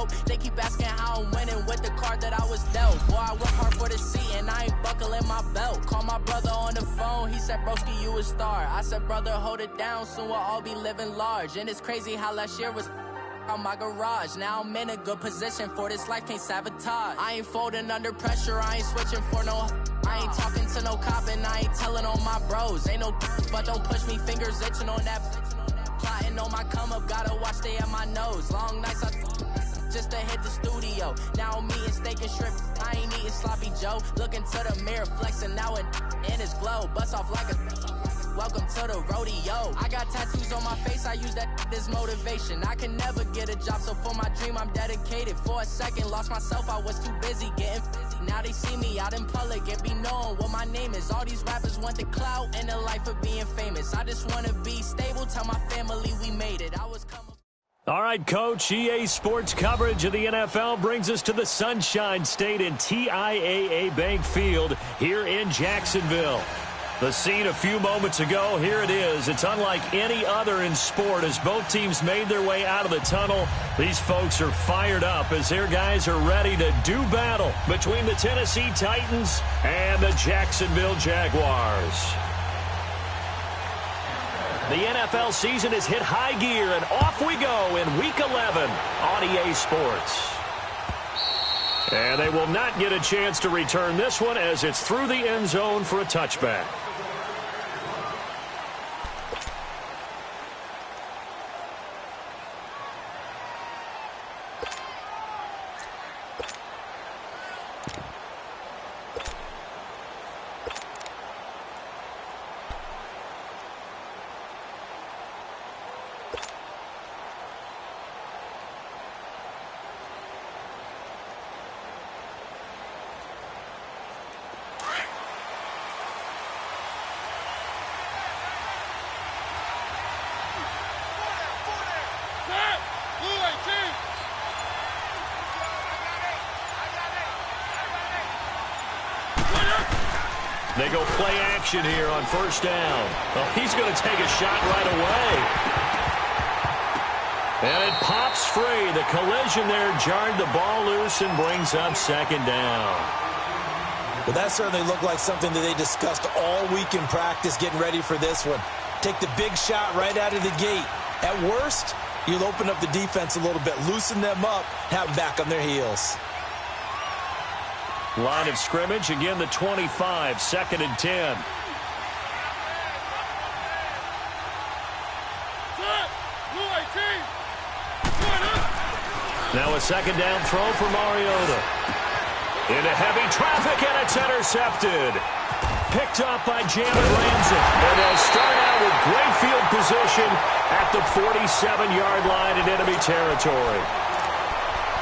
dope. They keep asking how I'm winning with the card that I was dealt. Boy, I work hard for the seat and I ain't buckling my belt. Call my brother on the phone, he said, broski, you a star. I said, brother, hold it down, soon we'll all be living large. And it's crazy how last year was on my garage. Now I'm in a good position for this life, can't sabotage. I ain't folding under pressure, I ain't switching for no. I ain't talking to no cop and I ain't telling on my bros. Ain't no but don't push me, fingers itching on that. Plotting on my come up, gotta watch stay at my nose. Long nights I just to hit the studio. Now I'm eating steak and shrimp, I ain't eating sloppy Joe. Looking to the mirror, flexing now and in his glow. Bust off like a welcome to the rodeo. I got tattoos on my face, I use that as motivation. I can never get a job, so for my dream I'm dedicated. For a second, lost myself, I was too busy getting busy. Now they see me out in public and be known what my name is. All these rappers want the clout and the life of being famous. I just wanna be stable, tell my family we made it. I was coming. All right, Coach, EA Sports coverage of the NFL brings us to the Sunshine State in TIAA Bank Field here in Jacksonville. The scene a few moments ago, here it is. It's unlike any other in sport as both teams made their way out of the tunnel. These folks are fired up as their guys are ready to do battle between the Tennessee Titans and the Jacksonville Jaguars. The NFL season has hit high gear, and off we go in Week 11 on EA Sports. And they will not get a chance to return this one as it's through the end zone for a touchback. They go play action here on first down. Well, he's going to take a shot right away. And it pops free. The collision there jarred the ball loose and brings up second down. Well, that certainly looked like something that they discussed all week in practice getting ready for this one. Take the big shot right out of the gate. At worst, you'll open up the defense a little bit, loosen them up, have them back on their heels. Line of scrimmage, again the 25, 2nd and 10. Now a second down throw for Mariota. Into heavy traffic, and it's intercepted. Picked up by Jalen Ramsey. And they'll start out with great field position at the 47-yard line in enemy territory.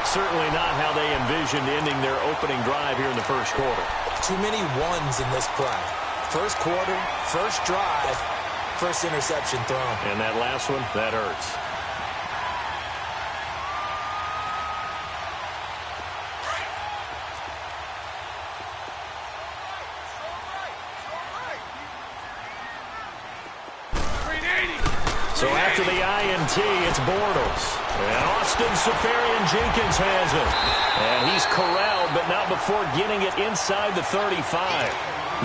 Certainly not how they envisioned ending their opening drive here in the first quarter. Too many ones in this play. First quarter, first drive, first interception thrown. And that last one, that hurts. So after the INT, it's Bortles. And Austin Seferian-Jenkins has it. And he's corralled, but not before getting it inside the 35.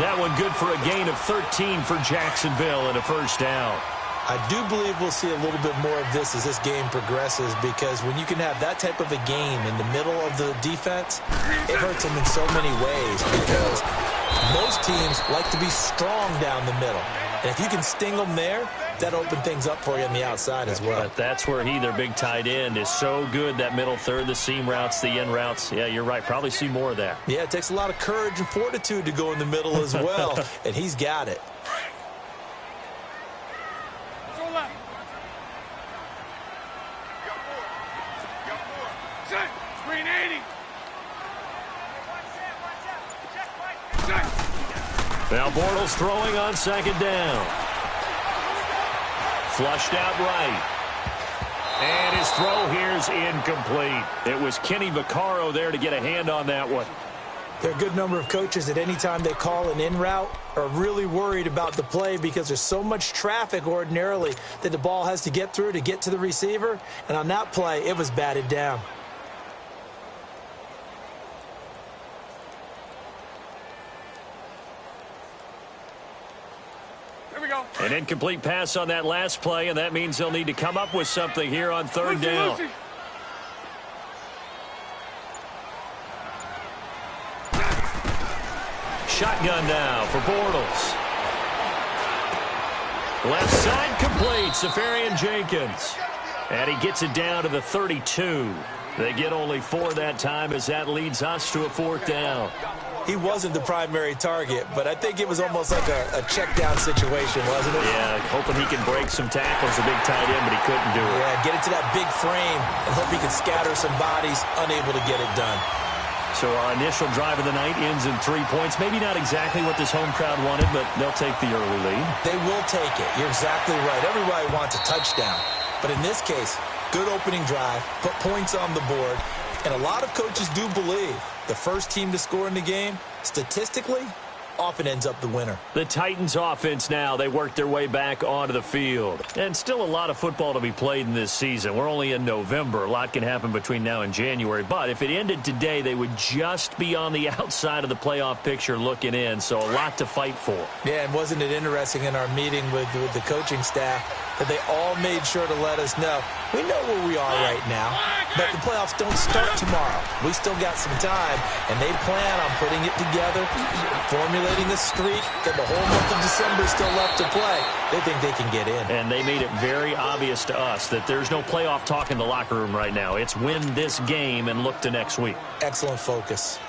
That one good for a gain of 13 for Jacksonville and a first down. I do believe we'll see a little bit more of this as this game progresses, because when you can have that type of a game in the middle of the defense, it hurts them in so many ways, because most teams like to be strong down the middle. And if you can sting them there, that opens things up for you on the outside as well. But that's where their big tight end, is so good, that middle third, the seam routes, the end routes. Yeah, you're right. Probably see more of that. Yeah, it takes a lot of courage and fortitude to go in the middle as well, and he's got it. Now Bortles throwing on second down. Flushed out right. And his throw here is incomplete. It was Kenny Vaccaro there to get a hand on that one. There are a good number of coaches that any time they call an in route are really worried about the play, because there's so much traffic ordinarily that the ball has to get through to get to the receiver. And on that play, it was batted down. An incomplete pass on that last play, and that means they'll need to come up with something here on third down. Shotgun now for Bortles. Left side complete, Safarian-Jenkins. And he gets it down to the 32. They get only 4 that time as that leads us to a fourth down. He wasn't the primary target, but I think it was almost like a check-down situation, wasn't it? Yeah, hoping he can break some tackles, a big tight end, but he couldn't do it. Yeah, get it to that big frame and hope he can scatter some bodies, unable to get it done. So our initial drive of the night ends in 3 points. Maybe not exactly what this home crowd wanted, but they'll take the early lead. They will take it. You're exactly right. Everybody wants a touchdown. But in this case, good opening drive, put points on the board, and a lot of coaches do believe the first team to score in the game, statistically, often ends up the winner. The Titans offense now, they work their way back onto the field. And still a lot of football to be played in this season. We're only in November. A lot can happen between now and January. But if it ended today, they would just be on the outside of the playoff picture looking in. So a lot to fight for. Yeah, and wasn't it interesting in our meeting with the coaching staff that they all made sure to let us know, we know where we are right now, but the playoffs don't start tomorrow. We still got some time, and they plan on putting it together, formulating a streak, that the whole month of December is still left to play. They think they can get in. And they made it very obvious to us that there's no playoff talk in the locker room right now. It's win this game and look to next week. Excellent focus.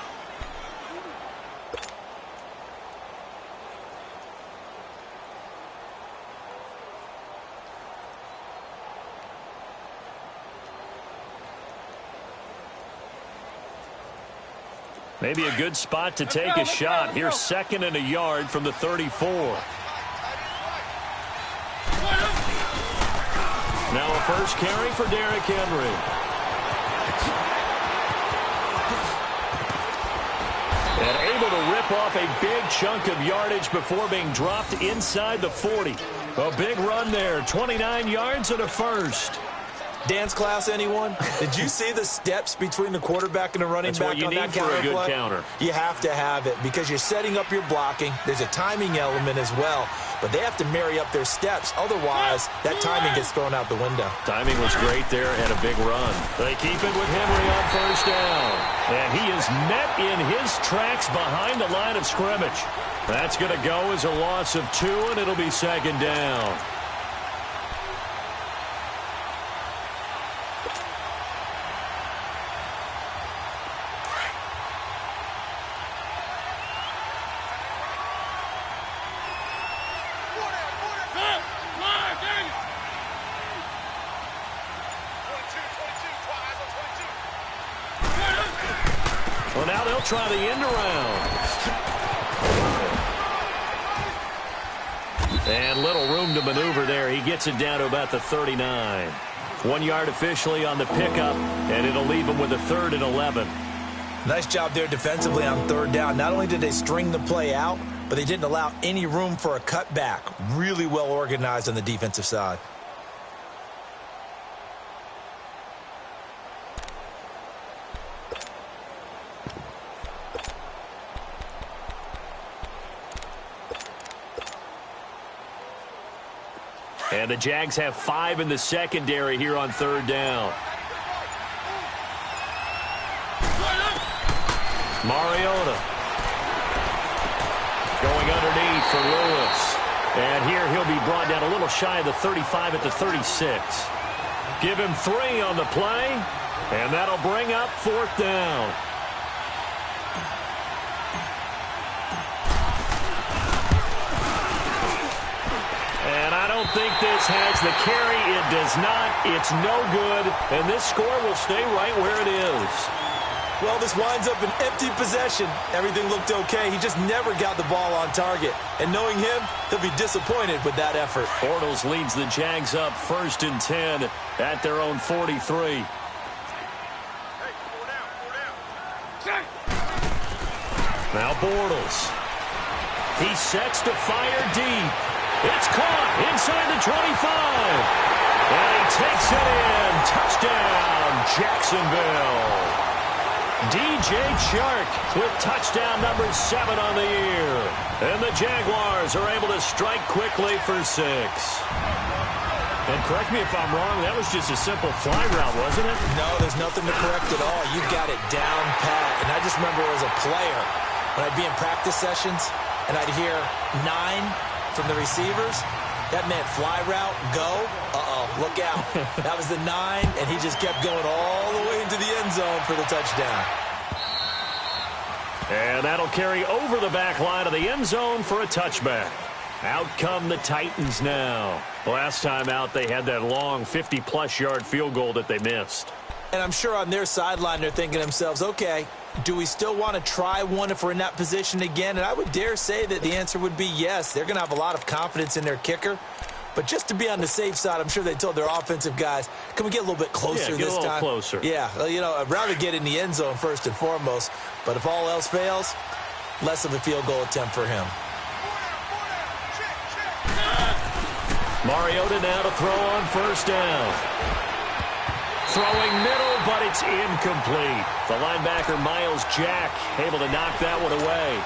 Maybe a good spot to take a shot. Here's 2nd and a yard from the 34. Now a first carry for Derrick Henry. And able to rip off a big chunk of yardage before being dropped inside the 40. A big run there, 29 yards and a first. Dance class, anyone? Did you see the steps between the quarterback and the running That's back what you on need that for counter a good play? counter. You have to have it because you're setting up your blocking. There's a timing element as well, but they have to marry up their steps. Otherwise, that timing gets thrown out the window. Timing was great there and a big run. They keep it with Henry on first down. And he is met in his tracks behind the line of scrimmage. That's going to go as a loss of 2, and it'll be 2nd down. Well, now they'll try the end around. And little room to maneuver there. He gets it down to about the 39. 1 yard officially on the pickup, and it'll leave him with a 3rd and 11. Nice job there defensively on 3rd down. Not only did they string the play out, but they didn't allow any room for a cutback. Really well organized on the defensive side. And the Jags have 5 in the secondary here on 3rd down. Mariota going underneath for Lewis. And here he'll be brought down a little shy of the 35 at the 36. Give him 3 on the play, and that'll bring up 4th down. And I don't think this has the carry. It does not. It's no good. And this score will stay right where it is. Well, this winds up an empty possession. Everything looked okay. He just never got the ball on target. And knowing him, he'll be disappointed with that effort. Bortles leads the Jags up 1st and 10 at their own 43. Now Bortles. He sets to fire deep. It's caught inside the 25. And he takes it in. Touchdown, Jacksonville. DJ Chark with touchdown number 7 on the year. And the Jaguars are able to strike quickly for 6. And correct me if I'm wrong, that was just a simple fly route, wasn't it? No, there's nothing to correct at all. You got it down pat. And I just remember as a player, when I'd be in practice sessions and I'd hear 9 from the receivers, that meant fly route, go, look out. That was the 9, and he just kept going all the way into the end zone for the touchdown. And that'll carry over the back line of the end zone for a touchback. Out come the Titans now. Last time out, they had that long 50-plus yard field goal that they missed. And I'm sure on their sideline, they're thinking to themselves, okay, do we still want to try one if we're in that position again? And I would dare say that the answer would be yes. They're going to have a lot of confidence in their kicker. But just to be on the safe side, I'm sure they told their offensive guys, can we get a little bit closer this time? Yeah, get a little closer. Yeah, well, you know, I'd rather get in the end zone first and foremost. But if all else fails, less of a field goal attempt for him. Mariota now to throw on first down. Throwing middle, but it's incomplete. The linebacker, Miles Jack, able to knock that one away.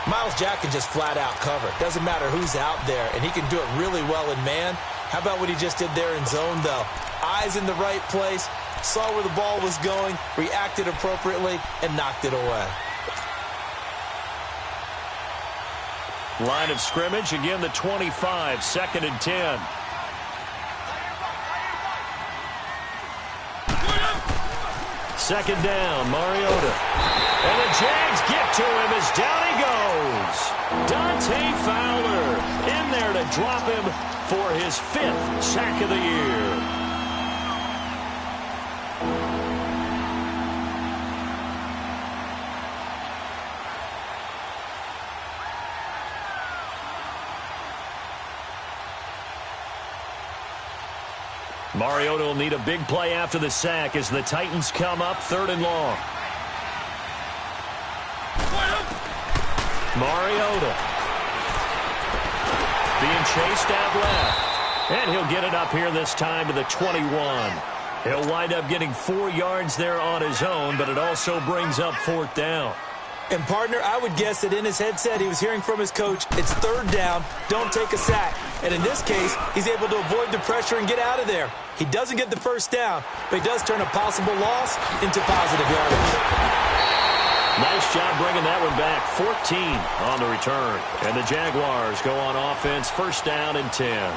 Miles Jack can just flat out cover. Doesn't matter who's out there, and he can do it really well in man. How about what he just did there in zone, though? Eyes in the right place, saw where the ball was going, reacted appropriately, and knocked it away. Line of scrimmage, again the 25, 2nd and 10. Second down, Mariota. And the Jags get to him as down he goes. Dante Fowler in there to drop him for his 5th sack of the year. Mariota will need a big play after the sack as the Titans come up 3rd and long. Mariota being chased out left. And he'll get it up here this time to the 21. He'll wind up getting 4 yards there on his own, but it also brings up 4th down. And, partner, I would guess that in his headset he was hearing from his coach, it's 3rd down, don't take a sack. And in this case, he's able to avoid the pressure and get out of there. He doesn't get the first down, but he does turn a possible loss into positive yardage. Nice job bringing that one back. 14 on the return. And the Jaguars go on offense, 1st down and 10.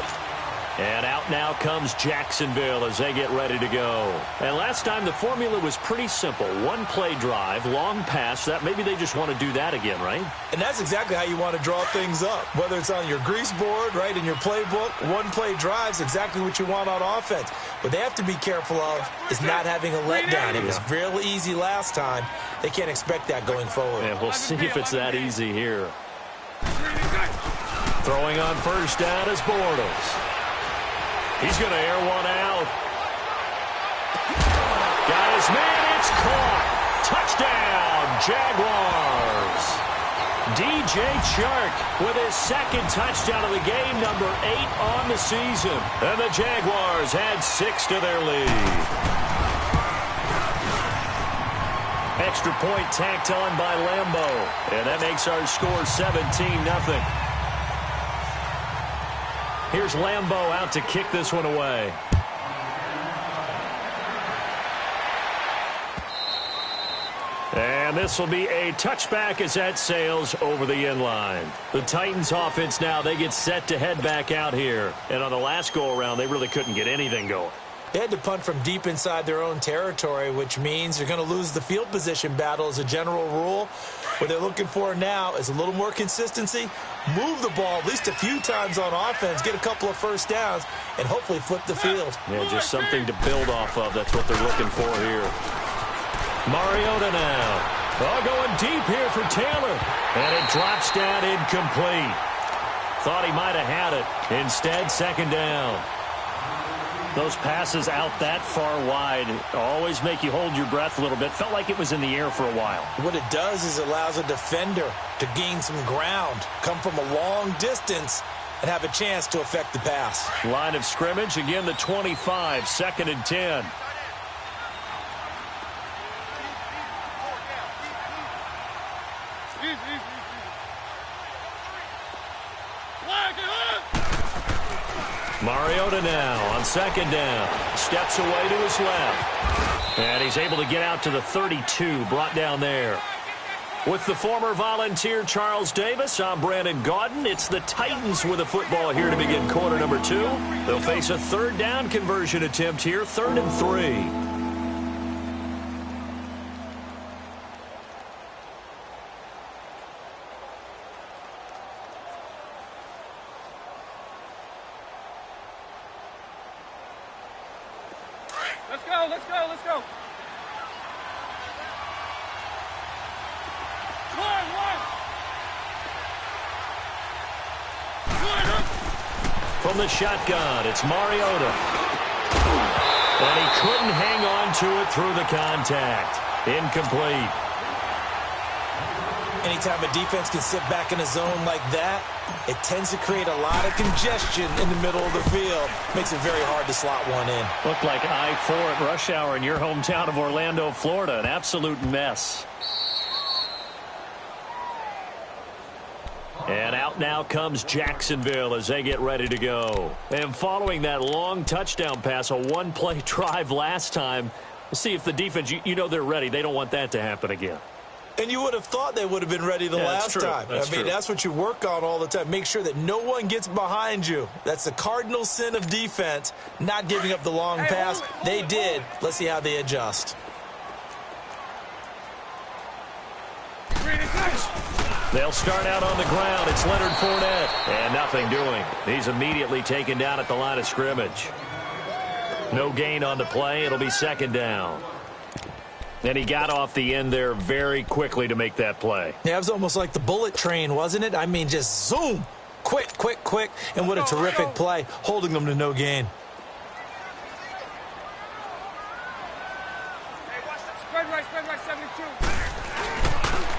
And out now comes Jacksonville as they get ready to go. And last time the formula was pretty simple. 1-play drive, long pass. That maybe they just want to do that again, right? And that's exactly how you want to draw things up. Whether it's on your grease board, right, in your playbook, 1-play drive's exactly what you want on offense. What they have to be careful of is not having a letdown. It was real easy last time. They can't expect that going forward. And we'll see if it's that easy here. Throwing on first down is Bortles. He's going to air one out. Got his man. It's caught. Touchdown, Jaguars. DJ Chark with his 2nd touchdown of the game, number 8 on the season. And the Jaguars add 6 to their lead. Extra point tacked on by Lambo. And that makes our score 17-0. Here's Lambo out to kick this one away. And this will be a touchback as that sails over the end line. The Titans offense now, they get set to head back out here. And on the last go-around, they really couldn't get anything going. They had to punt from deep inside their own territory, which means they're going to lose the field position battle as a general rule. What they're looking for now is a little more consistency, move the ball at least a few times on offense, get a couple of first downs, and hopefully flip the field. Yeah, just something to build off of. That's what they're looking for here. Mariota now. Oh, going deep here for Taylor. And it drops down incomplete. Thought he might have had it. Instead, 2nd down. Those passes out that far wide always make you hold your breath a little bit. Felt like it was in the air for a while. What it does is it allows a defender to gain some ground, come from a long distance, and have a chance to affect the pass. Line of scrimmage, again the 25, 2nd and 10. Mariota now on second down. Steps away to his left. And he's able to get out to the 32, brought down there. With the former Volunteer Charles Davis, I'm Brandon Gaudin. It's the Titans with a football here to begin quarter number 2. They'll face a third down conversion attempt here, 3rd and 3. Let's go. From the shotgun, it's Mariota. And he couldn't hang on to it through the contact. Incomplete. Anytime a defense can sit back in a zone like that, it tends to create a lot of congestion in the middle of the field. Makes it very hard to slot one in. Looked like I-4 at rush hour in your hometown of Orlando, Florida. An absolute mess. And out now comes Jacksonville as they get ready to go. And following that long touchdown pass, a one-play drive last time, we'll see if the defense, you know they're ready. They don't want that to happen again. And you would have thought they would have been ready the last time. That's what you work on all the time. Make sure that no one gets behind you. That's the cardinal sin of defense, not giving up the long pass. They did. Let's see how they adjust. They'll start out on the ground. It's Leonard Fournette. And nothing doing. He's immediately taken down at the line of scrimmage. No gain on the play. It'll be second down. And he got off the end there very quickly to make that play. Yeah, it was almost like the bullet train, wasn't it? I mean, just zoom. Quick. And what a terrific play, holding them to no gain. Spread right, 72.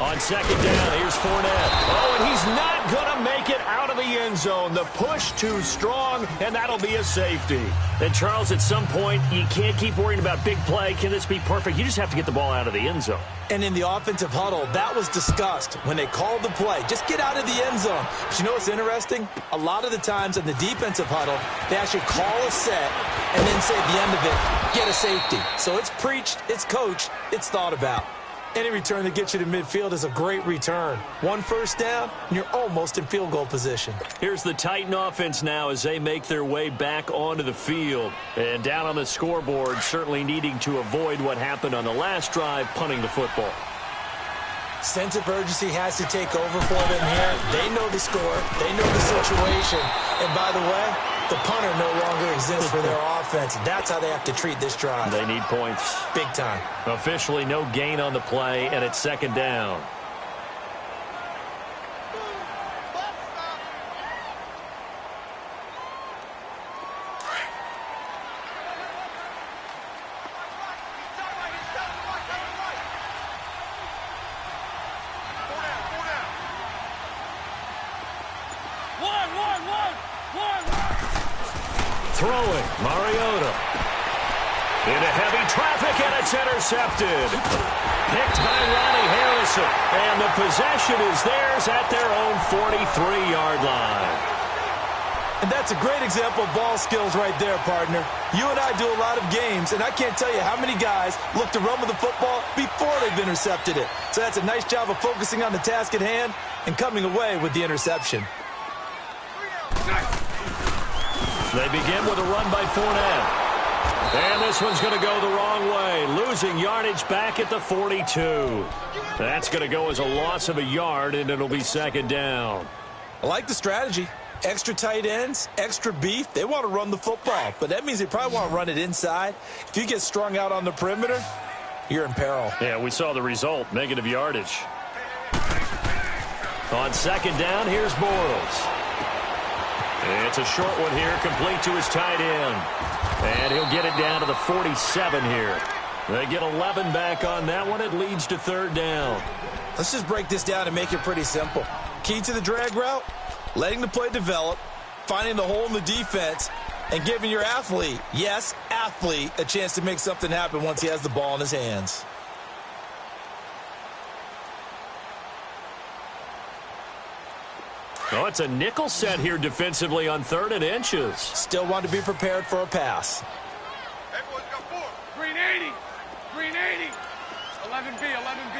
On second down, here's Fournette. Oh, and he's not going to make it out of the end zone. The push too strong, and that'll be a safety. And, Charles, at some point, you can't keep worrying about big play. Can this be perfect? You just have to get the ball out of the end zone. And in the offensive huddle, that was discussed when they called the play. Just get out of the end zone. But you know what's interesting? A lot of the times in the defensive huddle, they actually call a set and then say at the end of it, get a safety. So it's preached, it's coached, it's thought about. Any return that gets you to midfield is a great return. One first down, and you're almost in field goal position. Here's the Titan offense now as they make their way back onto the field. And down on the scoreboard, certainly needing to avoid what happened on the last drive, punting the football. Sense of urgency has to take over for them here. They know the score. They know the situation. And by the way, the punter no longer exists for their offense. That's how they have to treat this drive. They need points. Big time. Officially no gain on the play, and it's second down. Throwing, Mariota. Into heavy traffic, and it's intercepted. Picked by Ronnie Harrison. And the possession is theirs at their own 43-yard line. And that's a great example of ball skills right there, partner. You and I do a lot of games, and I can't tell you how many guys look to run with the football before they've intercepted it. So that's a nice job of focusing on the task at hand and coming away with the interception. They begin with a run by Fournette. And this one's going to go the wrong way, losing yardage back at the 42. That's going to go as a loss of a yard, and it'll be second down. I like the strategy. Extra tight ends, extra beef. They want to run the football, but that means they probably want to run it inside. If you get strung out on the perimeter, you're in peril. Yeah, we saw the result, negative yardage. On second down, here's Bortles. It's a short one here, complete to his tight end. And he'll get it down to the 47 here. They get 11 back on that one. It leads to third down. Let's just break this down and make it pretty simple. Key to the drag route, letting the play develop, finding the hole in the defense, and giving your athlete, yes, athlete, a chance to make something happen once he has the ball in his hands. Oh, it's a nickel set here defensively on 3rd and inches. Still want to be prepared for a pass. Green 80. Green 80. 11B, 11B.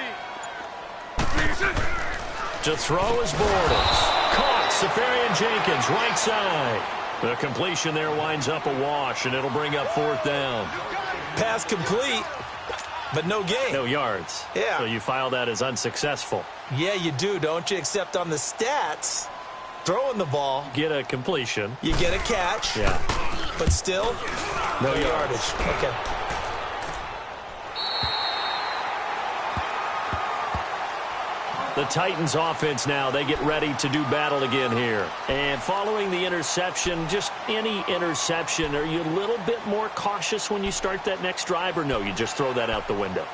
To throw is Bortles. Caught. Safarian Jenkins, right side. The completion there winds up a wash, and it'll bring up 4th down. Pass complete, but no gain. No yards. Yeah. So you file that as unsuccessful. Yeah, you do, don't you? Except on the stats, throwing the ball, Get a completion. you get a catch. Yeah. But still, No yardage. Okay. The Titans offense now, they get ready to do battle again here. And following the interception, just any interception, are you a little bit more cautious when you start that next drive, or no, you just throw that out the window?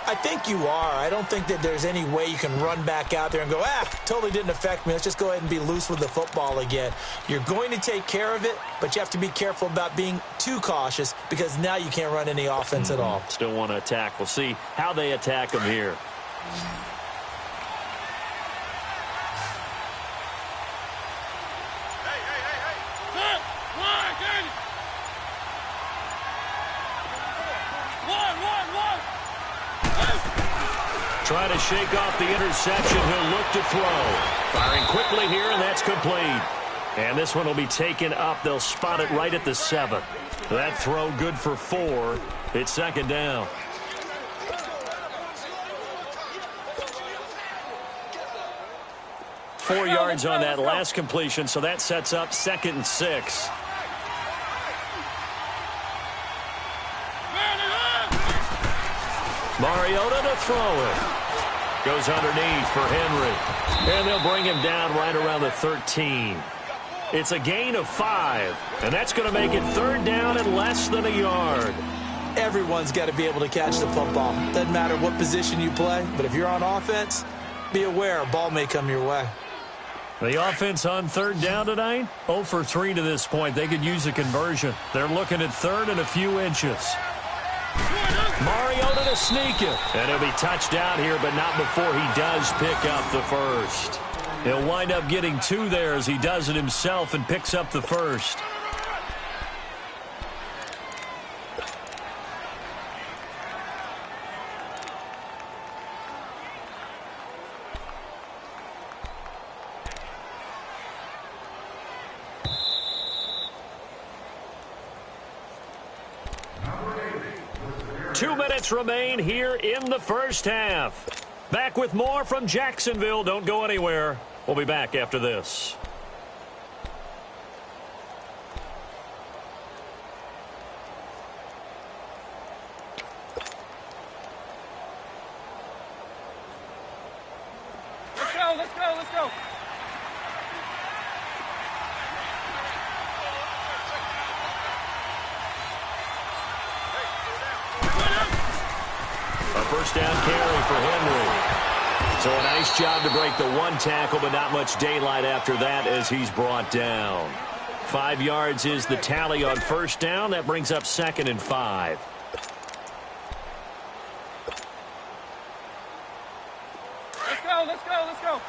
I think you are. I don't think that there's any way you can run back out there and go, totally didn't affect me. Let's just go ahead and be loose with the football again. You're going to take care of it, but you have to be careful about being too cautious because now you can't run any offense at all. Still want to attack. We'll see how they attack them here. Trying to shake off the interception. He'll look to throw. Firing quickly here, and that's complete. And this one will be taken up. They'll spot it right at the 7. That throw good for 4. It's 2nd down. Four yards on that last completion, so that sets up 2nd and 6. Mariota to throw it. Goes underneath for Henry. And they'll bring him down right around the 13. It's a gain of 5. And that's going to make it 3rd down and less than a yard. Everyone's got to be able to catch the football. Doesn't matter what position you play, but if you're on offense, be aware a ball may come your way. The offense on 3rd down tonight, 0 for 3 to this point. They could use a conversion. They're looking at 3rd and a few inches. Mariota to sneak it. And he'll be touched down here, but not before he does pick up the first. He'll wind up getting 2 there as he does it himself and picks up the first. Remain here in the first half. Back with more from Jacksonville. Don't go anywhere. We'll be back after this. Let's go, let's go, let's go. First down carry for Henry. So a nice job to break the 1 tackle, but not much daylight after that as he's brought down. 5 yards is the tally on first down. That brings up 2nd and 5. Let's go, let's go, let's go.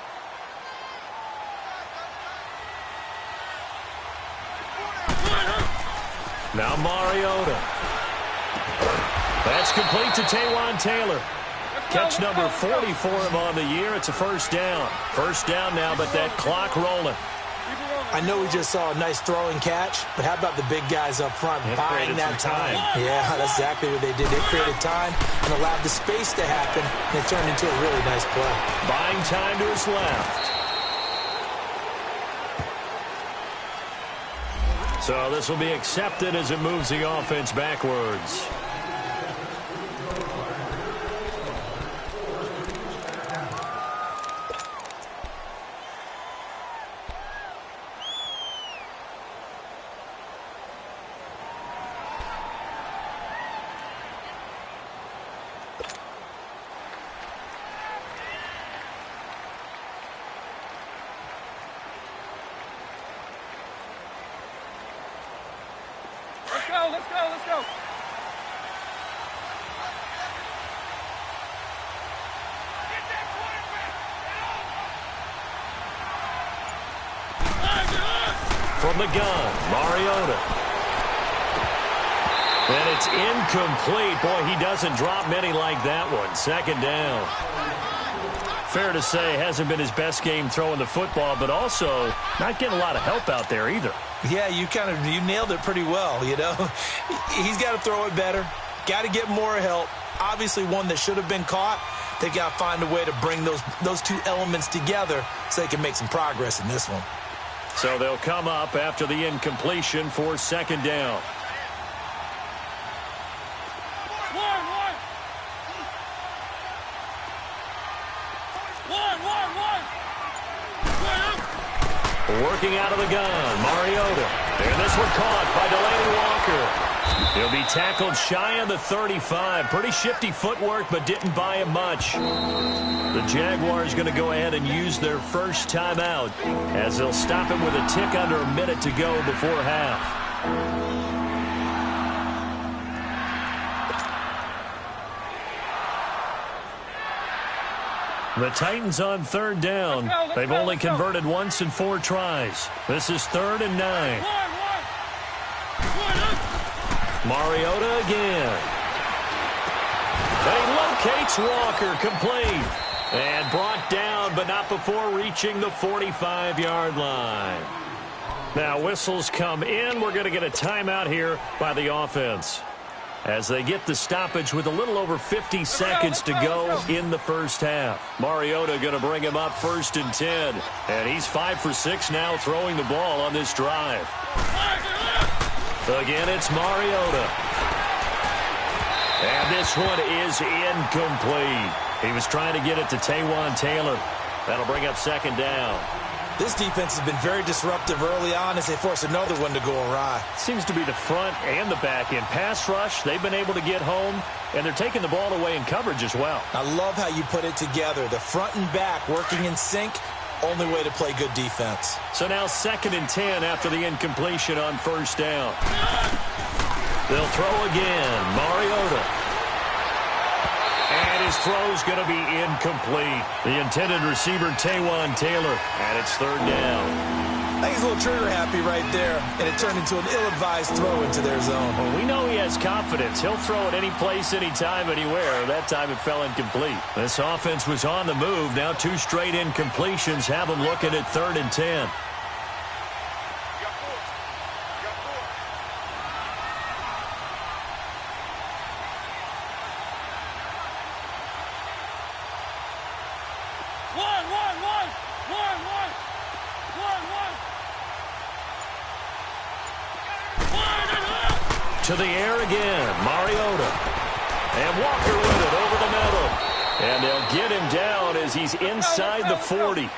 Now Mariota. That's complete to Taywan Taylor. Catch number 40 for him on the year. It's a first down. First down now, but that clock rolling. I know we just saw a nice throwing catch, but how about the big guys up front buying that time? Yeah, that's exactly what they did. They created time and allowed the space to happen, and it turned into a really nice play. Buying time to his left. So this will be accepted as it moves the offense backwards. Let's go, let's go. from the gun. Mariota. And it's incomplete. Boy, he doesn't drop many like that one. Second down. Fair to say, hasn't been his best game throwing the football, but also not getting a lot of help out there either. Yeah, you nailed it pretty well, you know. He's got to throw it better. Got to get more help. Obviously one that should have been caught. They've got to find a way to bring those two elements together so they can make some progress in this one. So they'll come up after the incompletion for second down. Working out of the gun, Mariota. And this one caught by Delaney Walker. He'll be tackled shy of the 35. Pretty shifty footwork, but didn't buy him much. The Jaguars going to go ahead and use their first timeout as they'll stop him with a tick under a minute to go before half. The Titans on third down. They've only converted once in 4 tries. This is 3rd and 9. Mariota again. And he locates Walker, complete. And brought down, but not before reaching the 45-yard line. Now whistles come in. We're going to get a timeout here by the offense, as they get the stoppage with a little over 50 seconds to go in the first half. Mariota going to bring him up 1st and 10. And he's 5 for 6 now throwing the ball on this drive. Again, it's Mariota. And this one is incomplete. He was trying to get it to Taywan Taylor. That'll bring up 2nd down. This defense has been very disruptive early on as they force another one to go awry. Seems to be the front and the back end. Pass rush, they've been able to get home, and they're taking the ball away in coverage as well. I love how you put it together. The front and back working in sync, only way to play good defense. So now 2nd and 10 after the incompletion on 1st down. They'll throw again. Mariota. And his throw's going to be incomplete. The intended receiver, Taywan Taylor, and it's 3rd down. I think he's a little trigger happy right there, and it turned into an ill-advised throw into their zone. Well, we know he has confidence. He'll throw it any place, anytime, anywhere. That time it fell incomplete. This offense was on the move. Now 2 straight incompletions have them looking at 3rd and 10. To the air again, Mariota. And Walker with it over the middle. And they'll get him down as he's inside the 40.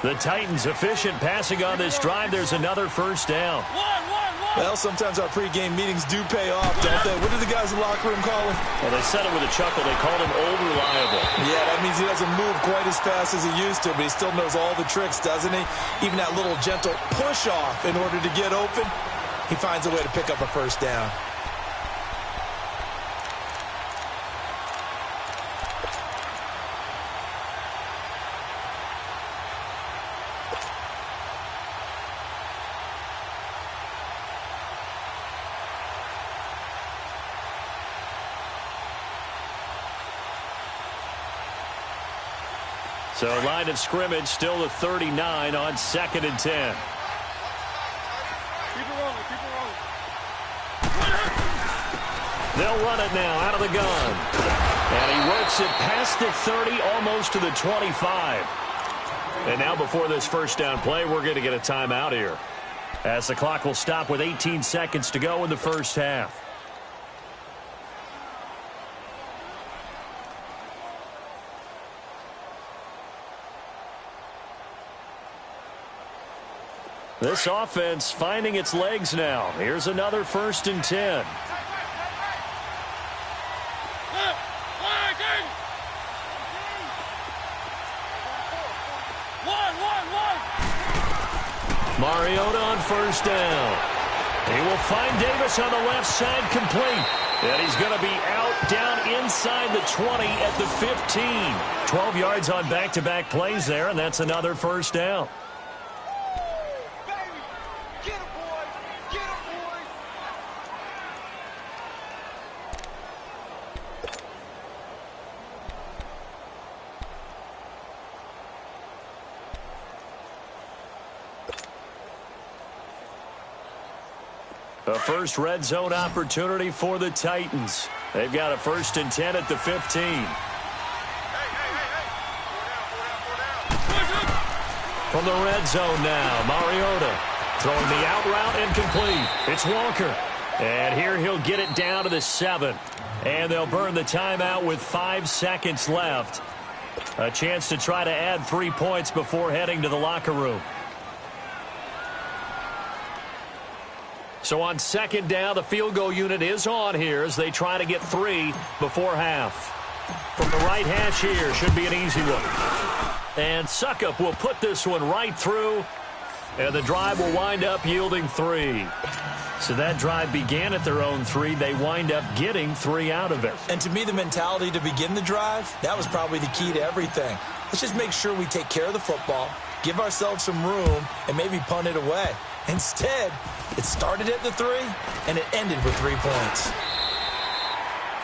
The Titans efficient passing on this drive. There's another 1st down. Well, sometimes our pregame meetings do pay off, don't they? What did the guys in the locker room call him? Well, they said it with a chuckle. They called him old reliable. Yeah, that means he doesn't move quite as fast as he used to, but he still knows all the tricks, doesn't he? Even that little gentle push-off in order to get open, he finds a way to pick up a 1st down. So line of scrimmage still the 39 on 2nd and 10. Keep it rolling, keep it rolling. They'll run it now out of the gun. And he works it past the 30, almost to the 25. And now before this 1st down play, we're going to get a timeout here, as the clock will stop with 18 seconds to go in the first half. This offense finding its legs now. Here's another 1st and 10. Mariota on 1st down. He will find Davis on the left side, complete. And he's going to be out down inside the 20 at the 15. 12 yards on back-to-back plays there, and that's another 1st down. Get him. A first red zone opportunity for the Titans. They've got a 1st and 10 at the 15. From the red zone now, Mariota throwing the out route incomplete. It's Walker. And here he'll get it down to the 7. And they'll burn the timeout with 5 seconds left. A chance to try to add 3 points before heading to the locker room. So on 2nd down, the field goal unit is on here as they try to get 3 before half. From the right hash here, should be an easy one. And Suckup will put this one right through, and the drive will wind up yielding 3. So that drive began at their own 3. They wind up getting 3 out of it. And to me, the mentality to begin the drive, that was probably the key to everything. Let's just make sure we take care of the football, give ourselves some room, and maybe punt it away. Instead, it started at the 3, and it ended with 3 points.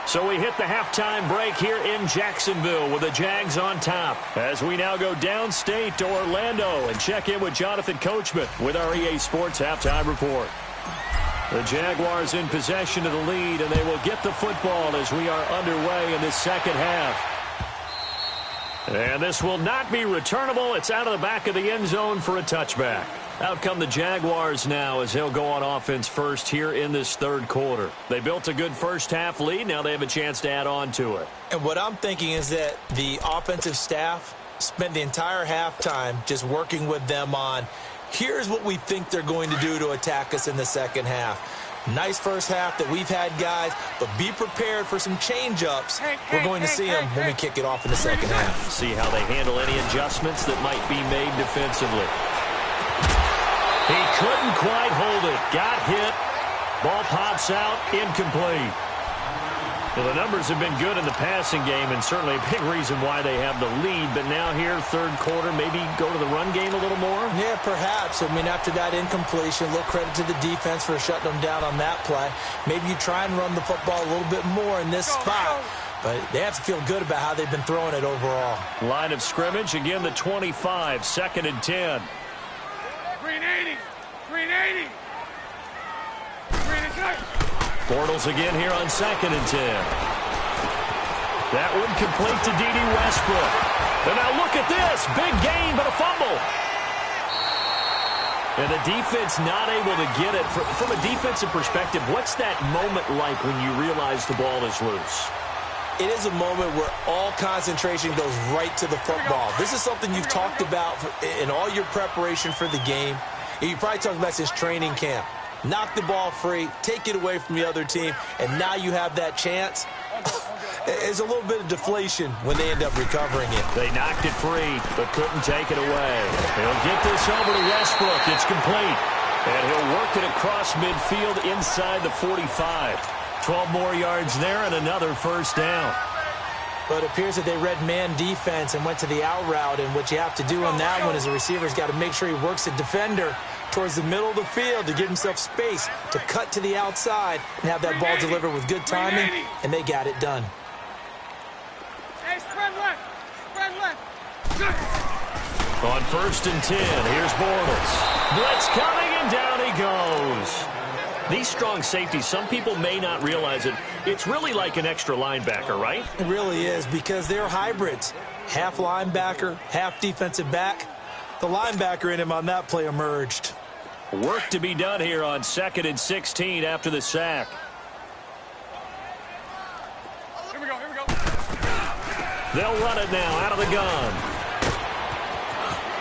So we hit the halftime break here in Jacksonville with the Jags on top. As we now go downstate to Orlando and check in with Jonathan Coachman with our EA Sports Halftime Report. The Jaguars in possession of the lead, and they will get the football as we are underway in this second half. And this will not be returnable. It's out of the back of the end zone for a touchback. Out come the Jaguars now as they'll go on offense first here in this 3rd quarter. They built a good first half lead. Now they have a chance to add on to it. And what I'm thinking is that the offensive staff spent the entire halftime just working with them on, here's what we think they're going to do to attack us in the second half. Nice first half that we've had, guys, but be prepared for some change-ups. We're going to see them when we kick it off in the second half. See how they handle any adjustments that might be made defensively. He couldn't quite hold it. Got hit. Ball pops out. Incomplete. Well, the numbers have been good in the passing game, and certainly a big reason why they have the lead. But now here, 3rd quarter, maybe go to the run game a little more? Yeah, perhaps. I mean, after that incompletion, a little credit to the defense for shutting them down on that play. Maybe you try and run the football a little bit more in this spot. But they have to feel good about how they've been throwing it overall. Line of scrimmage, again, the 25, 2nd and 10. Green 80. Green 80. Green and cut. Bortles again here on 2nd and 10. That one complete to D.D. Westbrook. And now look at this. Big gain, but a fumble. And the defense not able to get it. From a defensive perspective, what's that moment like when you realize the ball is loose? It is a moment where all concentration goes right to the football. This is something you've talked about in all your preparation for the game. You probably talked about since training camp. Knock the ball free, take it away from the other team, and now you have that chance. There's a little bit of deflation when they end up recovering it. They knocked it free, but couldn't take it away. He'll get this over to Westbrook. It's complete. And he'll work it across midfield inside the 45. 12 more yards there and another first down. But it appears that they read man defense and went to the out route. And what you have to do on that one is the receiver's got to make sure he works the defender towards the middle of the field to give himself space to cut to the outside and have that ball delivered with good timing, and they got it done. Hey, spread left. Spread left. On 1st and 10, here's Bortles. Blitz coming, and down he goes. These strong safeties, some people may not realize it. It's really like an extra linebacker, right? It really is, because they're hybrids. Half linebacker, half defensive back. The linebacker in him on that play emerged. Work to be done here on 2nd and 16 after the sack. Here we go. Here we go. They'll run it now out of the gun.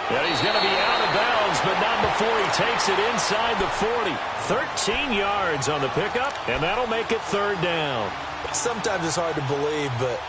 And he's going to be out of bounds, but not before he takes it inside the 40. 13 yards on the pickup, and that'll make it 3rd down. Sometimes it's hard to believe, but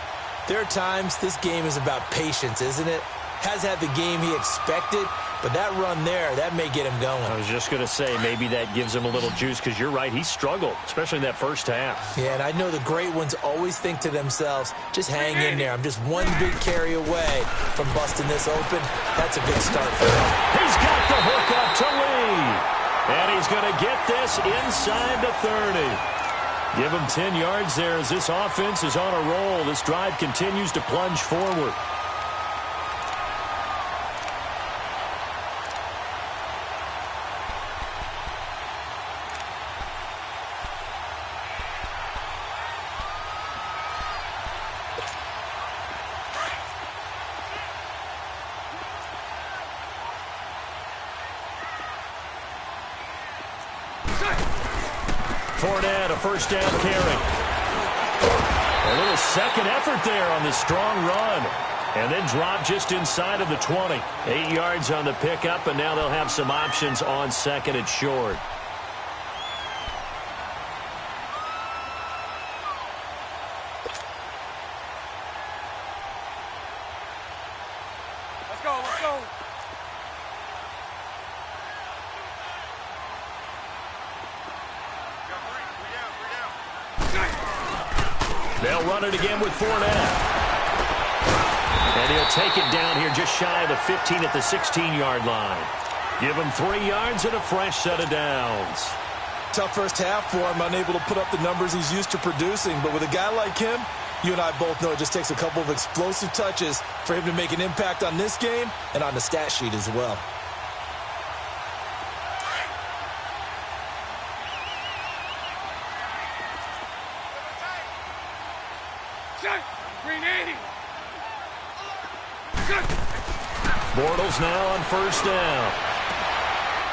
there are times this game is about patience, isn't it? Has had the game he expected, but that run there, that may get him going. I was just going to say, maybe that gives him a little juice, because you're right, he struggled, especially in that first half. Yeah, and I know the great ones always think to themselves, just hang in there. I'm just one big carry away from busting this open. That's a good start for him. He's got the hook up to Lee. And he's going to get this inside the 30. Give him 10 yards there as this offense is on a roll. This drive continues to plunge forward. Fournette, a first down carry. A little second effort there on the strong run. And then drop just inside of the 20. 8 yards on the pickup, and now they'll have some options on second and short. Let's go, let's go. They'll run it again with Fournette. And he'll take it down here just shy of the 15 at the 16-yard line. Give him 3 yards and a fresh set of downs. Tough first half for him, unable to put up the numbers he's used to producing. But with a guy like him, you and I both know it just takes a couple of explosive touches for him to make an impact on this game and on the stat sheet as well. Green 80. Bortles now on first down.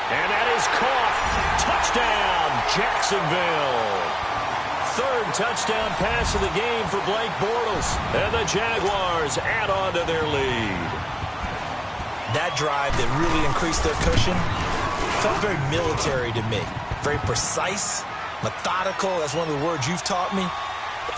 And that is caught. Touchdown, Jacksonville. Third touchdown pass of the game for Blake Bortles. And the Jaguars add on to their lead. That drive that really increased their cushion felt very military to me. Very precise, methodical. That's one of the words you've taught me.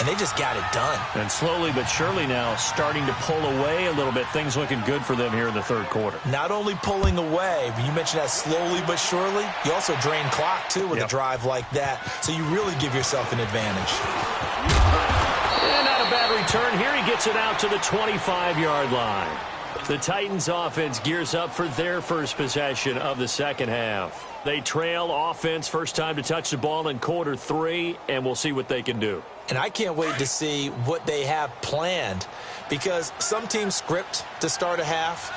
And they just got it done. And slowly but surely now starting to pull away a little bit. Things looking good for them here in the third quarter. Not only pulling away, but you mentioned that slowly but surely. You also drain clock, too, with a drive like that. So you really give yourself an advantage. And not a bad return here. He gets it out to the 25-yard line. The Titans offense gears up for their first possession of the second half. They trail offense first time to touch the ball in quarter 3, and we'll see what they can do. And I can't wait to see what they have planned, because some teams script to start a half.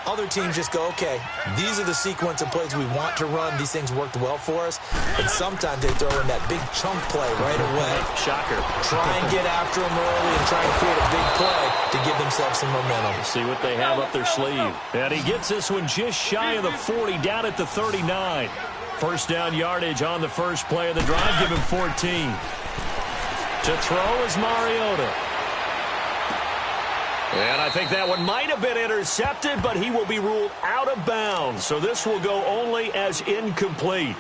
Other teams just go, okay, these are the sequence of plays we want to run. These things worked well for us. And sometimes they throw in that big chunk play right away. Shocker. Try and get after them early and try and create a big play to give themselves some momentum. We'll see what they have up their sleeve. And he gets this one just shy of the 40, down at the 39. First down yardage on the first play of the drive. Give him 14. To throw is Mariota. And I think that one might have been intercepted, but he will be ruled out of bounds. So this will go only as incomplete.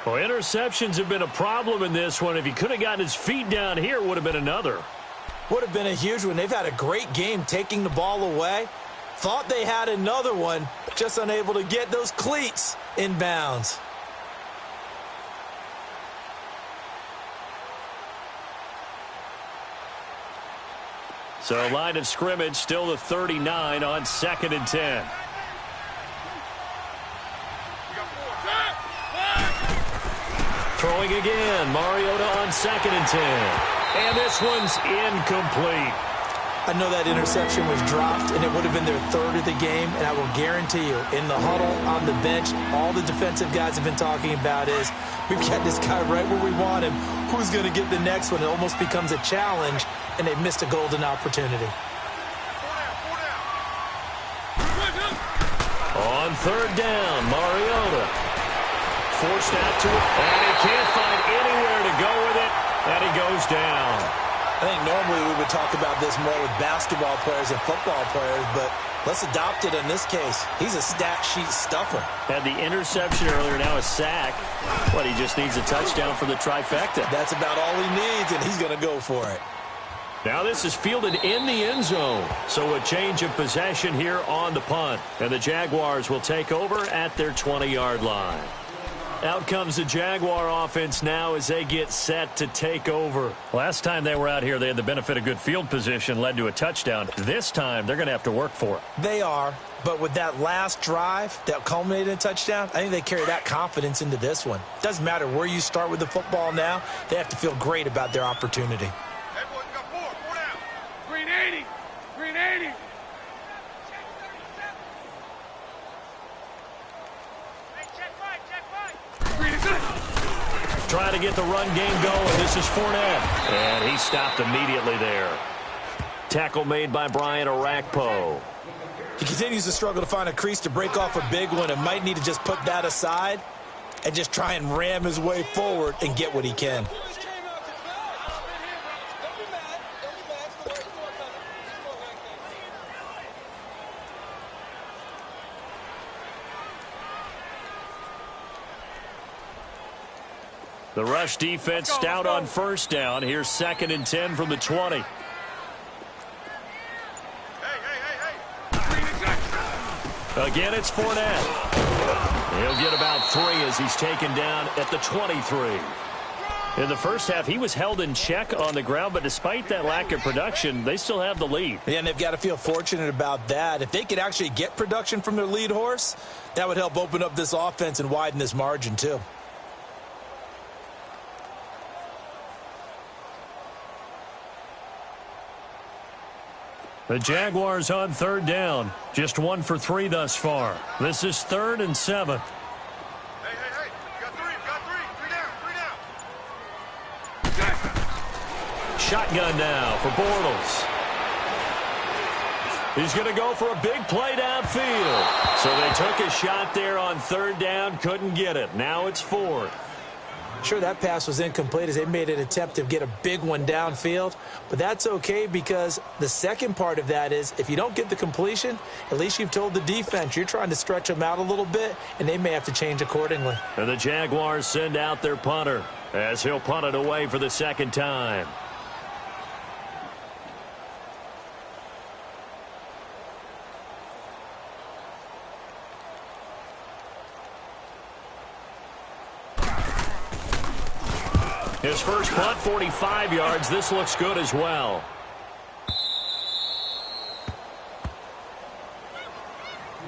Well, interceptions have been a problem in this one. If he could have gotten his feet down here, it would have been another. Would have been a huge one. They've had a great game taking the ball away. Thought they had another one, just unable to get those cleats in bounds. So line of scrimmage still the 39 on 2nd and 10. Throwing again. Mariota on 2nd and 10. And this one's incomplete. I know that interception was dropped, and it would have been their third of the game, and I will guarantee you, in the huddle, on the bench, all the defensive guys have been talking about is, we've got this guy right where we want him. Who's going to get the next one? It almost becomes a challenge, and they've missed a golden opportunity. On third down, Mariota. Forced out to it, and he can't find anywhere to go with it, and he goes down. I think normally we would talk about this more with basketball players and football players, but let's adopt it in this case. He's a stat sheet stuffer. Had the interception earlier, now a sack. But he just needs a touchdown for the trifecta. That's about all he needs, and he's going to go for it. Now this is fielded in the end zone. So a change of possession here on the punt. And the Jaguars will take over at their 20-yard line. Out comes the Jaguar offense now as they get set to take over. Last time they were out here, they had the benefit of good field position, led to a touchdown. This time, they're going to have to work for it. They are, but with that last drive that culminated in a touchdown, I think they carry that confidence into this one. Doesn't matter where you start with the football now, they have to feel great about their opportunity. Hey, boys, we got four down. Green 80. Green 80. Trying to get the run game going. This is Fournette. And he stopped immediately there. Tackle made by Brian Orakpo. He continues to struggle to find a crease to break off a big one and might need to just put that aside and just try and ram his way forward and get what he can. The rush defense stout on first down. Here's 2nd and 10 from the 20. Again, it's Fournette. He'll get about 3 as he's taken down at the 23. In the first half, he was held in check on the ground, but despite that lack of production, they still have the lead. Yeah, and they've got to feel fortunate about that. If they could actually get production from their lead horse, that would help open up this offense and widen this margin, too. The Jaguars on 3rd down. Just 1 for 3 thus far. This is 3rd and 7. Hey. You got 3. Three down. Shotgun now for Bortles. He's going to go for a big play downfield. So they took a shot there on 3rd down, couldn't get it. Now it's 4th. Sure, that pass was incomplete as they made an attempt to get a big one downfield, but that's okay because the second part of that is if you don't get the completion, at least you've told the defense you're trying to stretch them out a little bit, and they may have to change accordingly. And the Jaguars send out their punter as he'll punt it away for the 2nd time. His first punt, 45 yards. This looks good as well.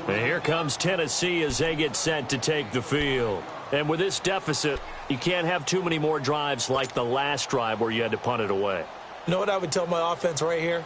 And here comes Tennessee as they get set to take the field. And with this deficit, you can't have too many more drives like the last drive where you had to punt it away. You know what I would tell my offense right here?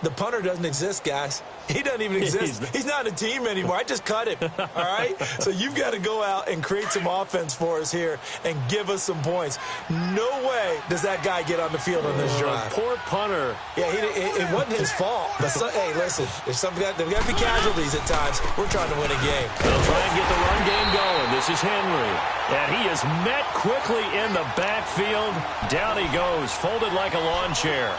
The punter doesn't exist, guys. He doesn't even exist. He's not a team anymore. I just cut him, all right? So you've got to go out and create some offense for us here and give us some points. No way does that guy get on the field on this drive. Poor punter. Yeah, it wasn't his fault. But hey, listen, there's got to be casualties at times. We're trying to win a game. They'll try and get the run game going. This is Henry. And he is met quickly in the backfield. Down he goes, folded like a lawn chair.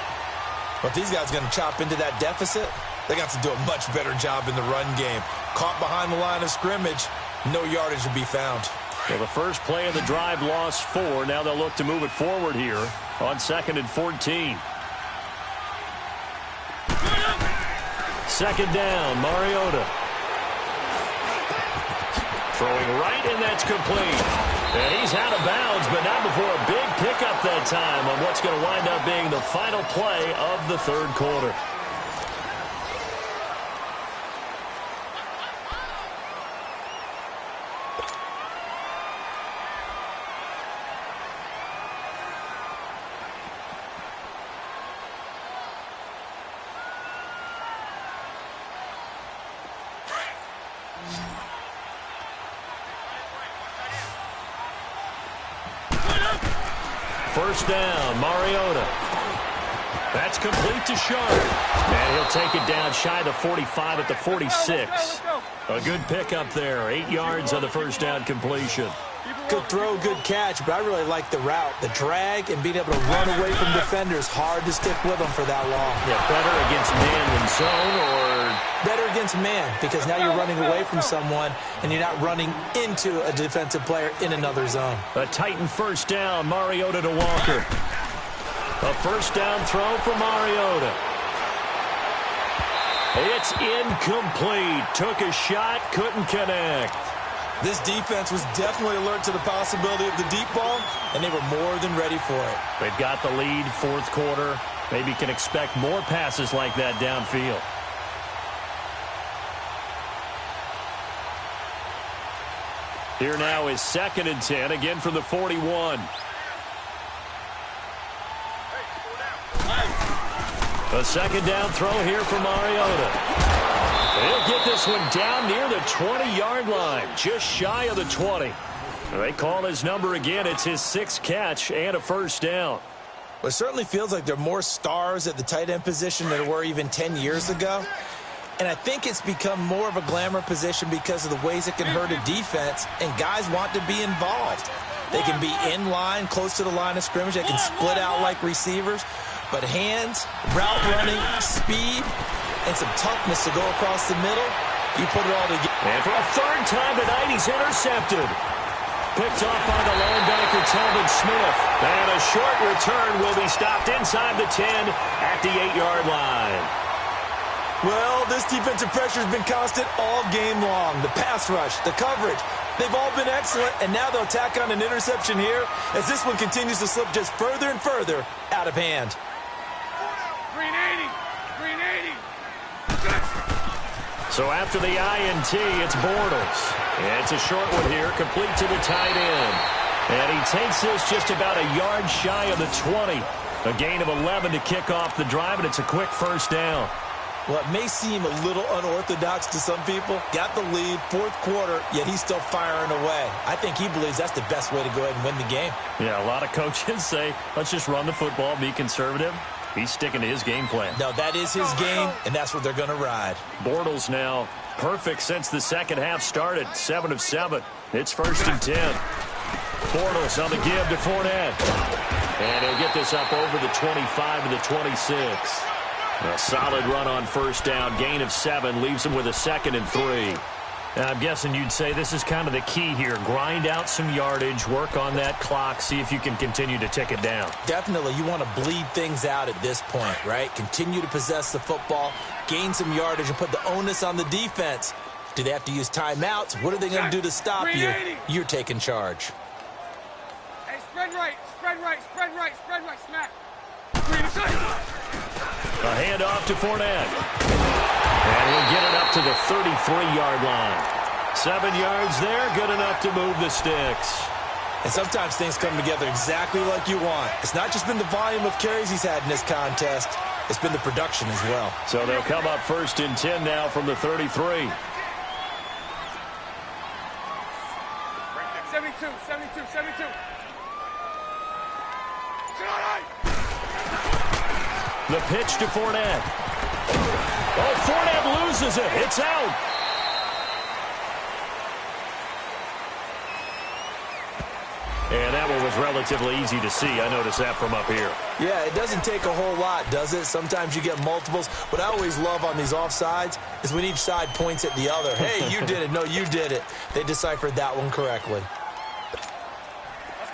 But these guys are going to chop into that deficit. They got to do a much better job in the run game. Caught behind the line of scrimmage, no yardage to be found. Well, the first play of the drive lost 4. Now they'll look to move it forward here on 2nd and 14. 2nd down, Mariota. Throwing right, and that's complete. And he's out of bounds, but not before a big pickup that time on what's going to wind up being the final play of the 3rd quarter. First down, Mariota. That's complete to Sharp. And he'll take it down shy of the 45 at the 46. A good pickup there. 8 yards on the first down completion. Good throw, good catch, but I really like the route. The drag and being able to run away from defenders. Hard to stick with them for that long. Yeah, better against man than zone, or better against man, because now you're running away from someone and you're not running into a defensive player in another zone. A Titan first down, Mariota to Walker. A first down throw for Mariota. It's incomplete. Took a shot, couldn't connect. This defense was definitely alert to the possibility of the deep ball, and they were more than ready for it. They've got the lead, 4th quarter. Maybe can expect more passes like that downfield. Here now is 2nd and 10, again from the 41. A 2nd down throw here for Mariota. He'll get this one down near the 20-yard line, just shy of the 20. They call his number again. It's his 6th catch and a first down. Well, it certainly feels like there are more stars at the tight end position than there were even 10 years ago. And I think it's become more of a glamour position because of the ways it can hurt a defense, and guys want to be involved. They can be in line, close to the line of scrimmage. They can split out like receivers. But hands, route running, speed, and some toughness to go across the middle, you put it all together. And for a third time tonight, he's intercepted. Picked off by the linebacker, Telvin Smith. And a short return will be stopped inside the 10 at the 8-yard line. Well, this defensive pressure has been constant all game long. The pass rush, the coverage, they've all been excellent, and now they'll tack on an interception here as this one continues to slip just further and further out of hand. Green 80. Green 80. So after the INT, it's Bortles. And it's a short one here, complete to the tight end. And he takes this just about a yard shy of the 20. A gain of 11 to kick off the drive, and it's a quick first down. Well, it may seem a little unorthodox to some people. Got the lead, fourth quarter, yet he's still firing away. I think he believes that's the best way to go ahead and win the game. Yeah, a lot of coaches say, let's just run the football, be conservative. He's sticking to his game plan. No, that is his game, and that's what they're going to ride. Bortles now perfect since the second half started. 7 of 7. It's 1st and 10. Bortles on the give to Fournette. And he'll get this up over the 25 to the 26. A solid run on first down. Gain of 7 leaves him with a 2nd and 3. I'm guessing you'd say this is kind of the key here. Grind out some yardage, work on that clock, see if you can continue to tick it down. Definitely. You want to bleed things out at this point, right? Continue to possess the football, gain some yardage, and put the onus on the defense. Do they have to use timeouts? What are they going to do to stop you? You're taking charge. Hey, spread right, spread right, spread right, spread right, smack. A handoff to Fournette. And we'll get it up to the 33-yard line. 7 yards there, good enough to move the sticks. And sometimes things come together exactly like you want. It's not just been the volume of carries he's had in this contest. It's been the production as well. So they'll come up 1st and 10 now from the 33. 72, 72, 72. The pitch to Fournette. Oh, Fournette loses it. It's out. And that one was relatively easy to see. I noticed that from up here. Yeah, it doesn't take a whole lot, does it? Sometimes you get multiples. What I always love on these offsides is when each side points at the other. Hey, you did it. No, you did it. They deciphered that one correctly.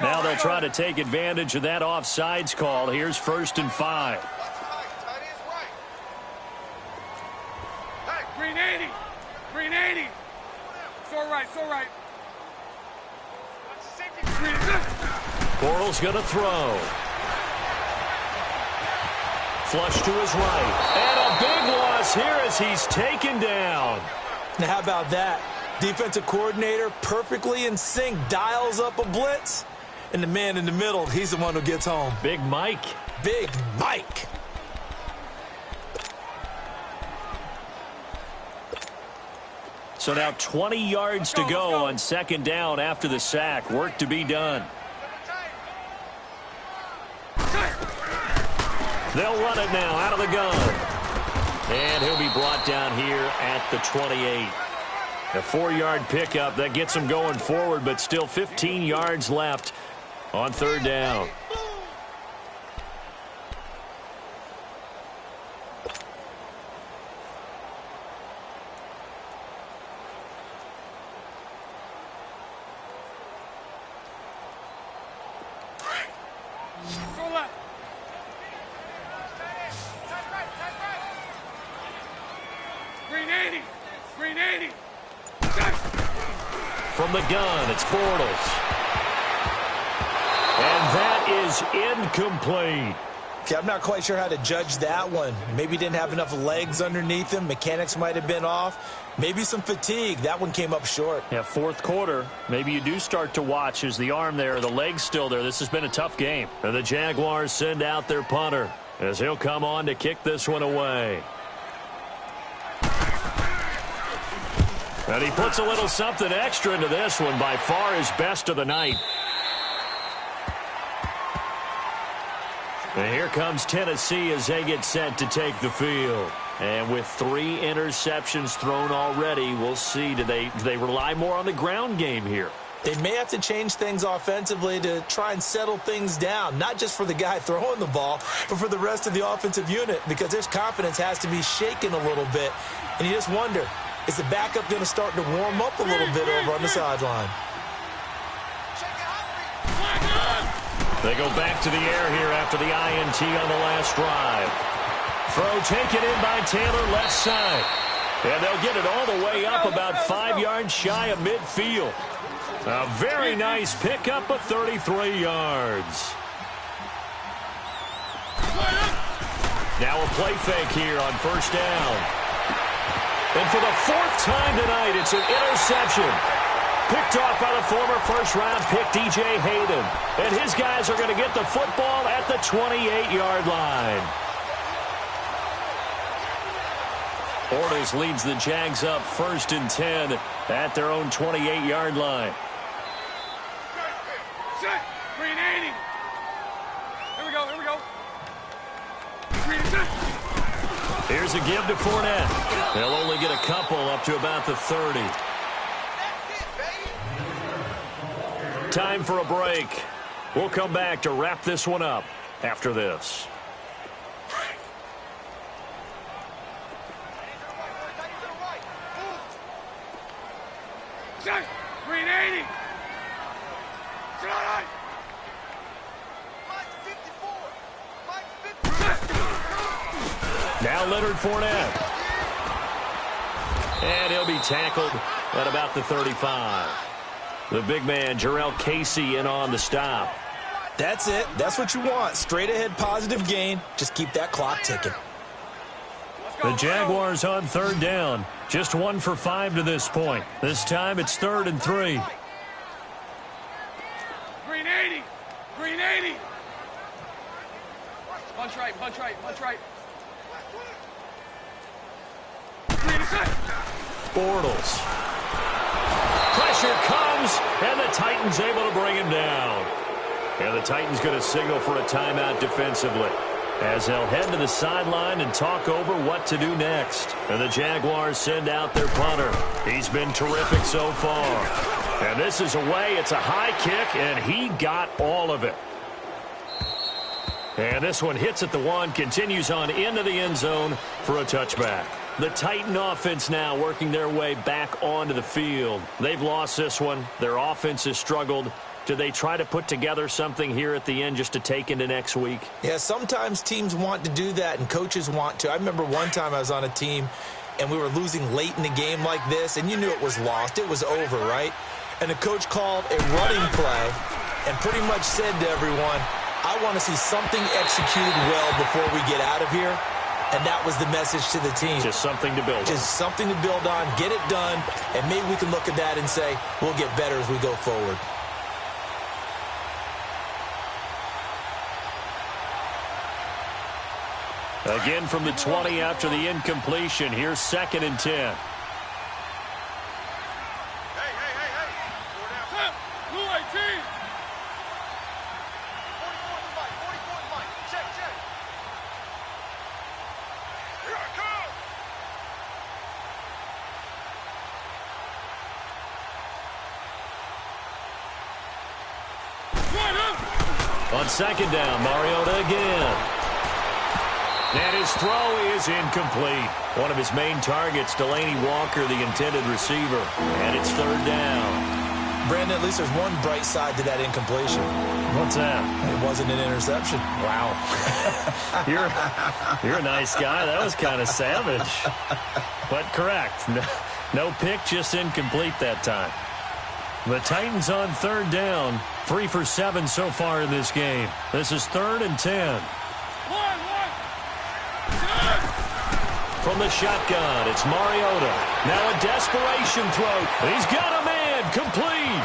Now they'll try to take advantage of that offsides call. Here's 1st and 5. Green 80. Green 80. So right, so right. Bortles going to throw. Flush to his right. And a big loss here as he's taken down. Now, how about that? Defensive coordinator perfectly in sync, dials up a blitz. And the man in the middle, he's the one who gets home. Big Mike. Big Mike. So now 20 yards to go on 2nd down after the sack. Work to be done. They'll run it now out of the gun. And he'll be brought down here at the 28. A 4-yard pickup that gets him going forward, but still 15 yards left on 3rd down. Green 80. Green 80. From the gun, it's Bortles. And that is incomplete. Okay, I'm not quite sure how to judge that one. Maybe didn't have enough legs underneath him. Mechanics might have been off. Maybe some fatigue. That one came up short. Yeah, 4th quarter. Maybe you do start to watch as the arm there, the leg's still there. This has been a tough game. And the Jaguars send out their punter as he'll come on to kick this one away. And he puts a little something extra into this one, by far his best of the night. And here comes Tennessee as they get set to take the field. And with 3 interceptions thrown already, we'll see. Do they rely more on the ground game here? They may have to change things offensively to try and settle things down, not just for the guy throwing the ball, but for the rest of the offensive unit, because his confidence has to be shaken a little bit. And you just wonder, is the backup going to start to warm up a little bit over on the sideline? They go back to the air here after the INT on the last drive. Throw taken in by Taylor left side. And they'll get it all the way up about 5 yards shy of midfield. A very nice pickup of 33 yards. Now a play fake here on first down. And for the 4th time tonight, it's an interception. Picked off by the former first-round pick, DJ Hayden. And his guys are going to get the football at the 28-yard line. Bortles leads the Jags up 1st and 10 at their own 28-yard line. Set. 380. Here we go. Here we go. Here's a give to Fournette. They'll only get a couple up to about the 30. Time for a break. We'll come back to wrap this one up after this. Set. 380. Now Leonard Fournette. And he'll be tackled at about the 35. The big man, Jarrell Casey, in on the stop. That's it. That's what you want. Straight ahead positive gain. Just keep that clock ticking. The Jaguars on 3rd down. Just 1 for 5 to this point. This time it's 3rd and 3. 380. 380. Punch right, punch right, punch right. Bortles. Pressure comes, and the Titans able to bring him down. And the Titans going to signal for a timeout defensively, as they'll head to the sideline and talk over what to do next. And the Jaguars send out their punter. He's been terrific so far. And this is away. It's a high kick, and he got all of it. And this one hits at the 1, continues on into the end zone for a touchback. The Titan offense now working their way back onto the field. They've lost this one. Their offense has struggled. Do they try to put together something here at the end just to take into next week? Yeah, sometimes teams want to do that and coaches want to. I remember one time I was on a team and we were losing late in the game like this, and you knew it was lost. It was over, right? And the coach called a running play and pretty much said to everyone, I want to see something executed well before we get out of here. And that was the message to the team. Just something to build on. Just something to build on, get it done, and maybe we can look at that and say, we'll get better as we go forward. Again from the 20 after the incompletion. Here's 2nd and 10. On 2nd down, Mariota again. And his throw is incomplete. One of his main targets, Delaney Walker, the intended receiver. And it's 3rd down. Brandon, at least there's one bright side to that incompletion. What's that? It wasn't an interception. Wow. You're a nice guy. That was kind of savage. But correct. No pick, just incomplete that time. The Titans on 3rd down. 3 for 7 so far in this game. This is 3rd and 10. From the shotgun, it's Mariota. Now a desperation throw. He's got a man, complete.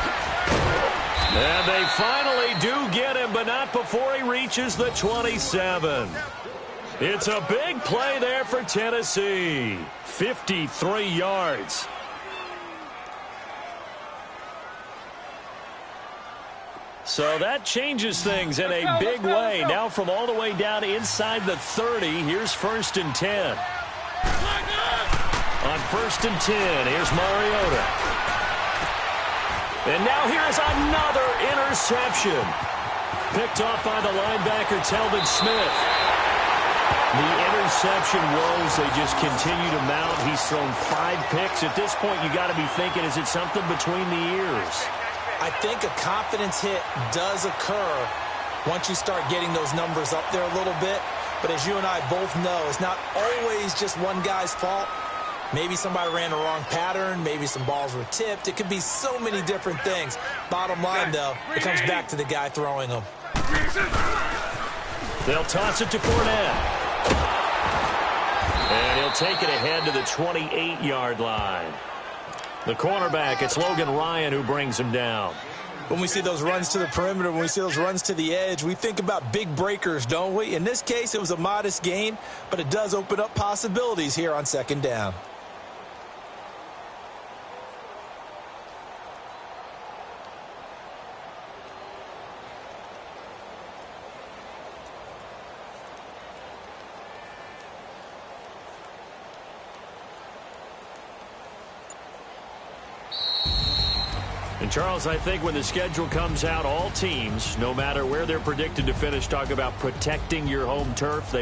And they finally do get him, but not before he reaches the 27. It's a big play there for Tennessee. 53 yards. So that changes things in a big way. Now from all the way down inside the 30, here's 1st and 10. on 1st and 10. Here's Mariota. And now here's another interception. Picked off by the linebacker, Telvin Smith. The interception woes, they just continue to mount. He's thrown 5 picks. At this point, you got to be thinking, is it something between the ears? I think a confidence hit does occur once you start getting those numbers up there a little bit. But as you and I both know, it's not always just one guy's fault. Maybe somebody ran the wrong pattern. Maybe some balls were tipped. It could be so many different things. Bottom line, though, it comes back to the guy throwing them. They'll toss it to Fournette. And he'll take it ahead to the 28-yard line. The cornerback, it's Logan Ryan who brings him down. When we see those runs to the perimeter, when we see those runs to the edge, we think about big breakers, don't we? In this case, it was a modest gain, but it does open up possibilities here on 2nd down. And Charles, I think when the schedule comes out, all teams, no matter where they're predicted to finish, talk about protecting your home turf.